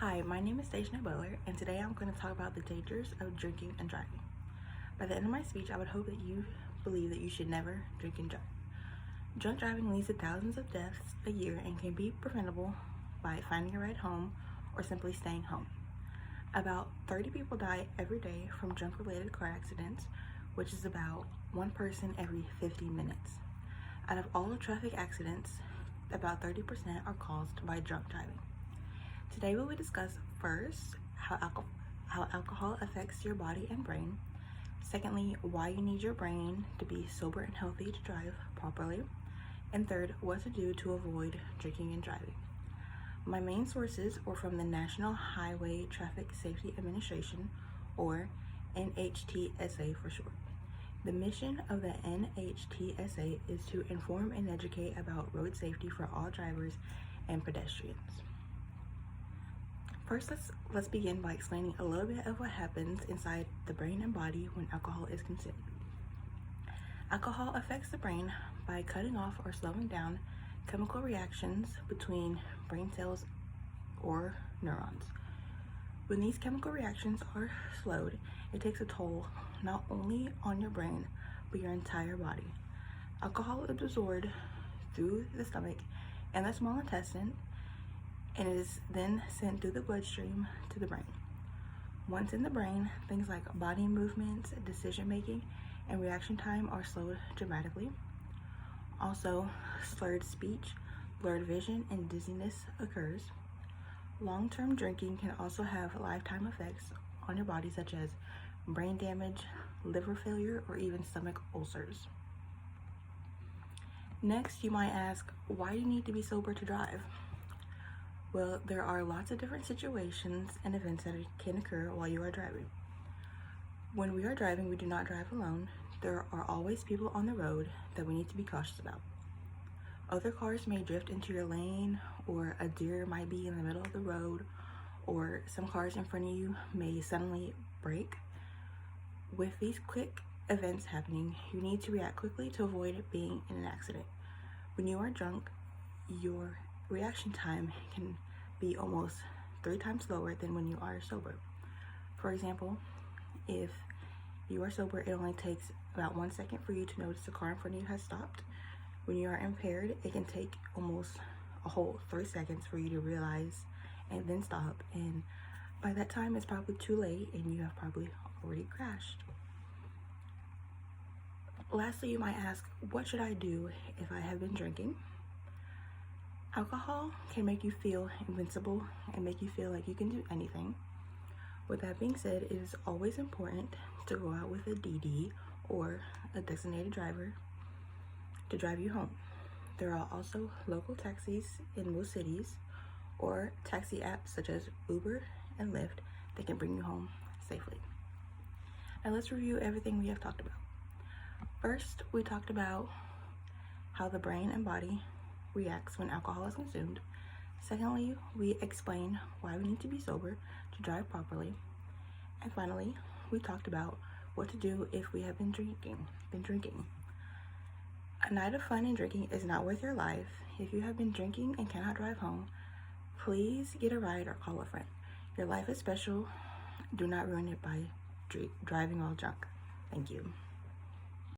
Hi, my name is Dejna Butler, and today I'm going to talk about the dangers of drinking and driving. By the end of my speech, I would hope that you believe that you should never drink and drive. Drunk driving leads to thousands of deaths a year and can be preventable by finding a ride home or simply staying home. About 30 people die every day from drunk-related car accidents, which is about one person every 50 minutes. Out of all traffic accidents, about 30% are caused by drunk driving. Today we will discuss first how alcohol affects your body and brain. Secondly, why you need your brain to be sober and healthy to drive properly. And third, what to do to avoid drinking and driving. My main sources are from the National Highway Traffic Safety Administration, or NHTSA for short. The mission of the NHTSA is to inform and educate about road safety for all drivers and pedestrians. First, let's begin by explaining a little bit of what happens inside the brain and body when alcohol is consumed. Alcohol affects the brain by cutting off or slowing down chemical reactions between brain cells or neurons. When these chemical reactions are slowed, it takes a toll not only on your brain, but your entire body. Alcohol is absorbed through the stomach and the small intestine, and it is then sent through the bloodstream to the brain. Once in the brain, things like body movements, decision making, and reaction time are slowed dramatically. Also, slurred speech, blurred vision, and dizziness occurs. Long-term drinking can also have lifetime effects on your body, such as brain damage, liver failure, or even stomach ulcers. Next, you might ask, why do you need to be sober to drive? Well, there are lots of different situations and events that can occur while you are driving. When we are driving, we do not drive alone. There are always people on the road that we need to be cautious about. Other cars may drift into your lane, or a deer might be in the middle of the road, or some cars in front of you may suddenly brake. With these quick events happening, you need to react quickly to avoid being in an accident. When you are drunk, your reaction time can be almost 3 times slower than when you are sober. For example, if you are sober, it only takes about 1 second for you to notice the car in front of you has stopped. When you are impaired, it can take almost a whole 3 seconds for you to realize and then stop, and by that time it's probably too late and you have probably already crashed. Lastly, you might ask, what should I do if I have been drinking? Alcohol can make you feel invincible and make you feel like you can do anything. With that being said, it is always important to go out with a DD or a designated driver to drive you home. There are also local taxis in most cities or taxi apps such as Uber and Lyft that can bring you home safely. Now let's review everything we have talked about. First, we talked about how the brain and body reacts when alcohol is consumed. Secondly, we explained why we need to be sober to drive properly. And finally, we talked about what to do if we have been drinking. A night of fun and drinking is not worth your life. If you have been drinking and cannot drive home, please get a ride or call a friend. Your life is special. Do not ruin it by driving while drunk. Thank you.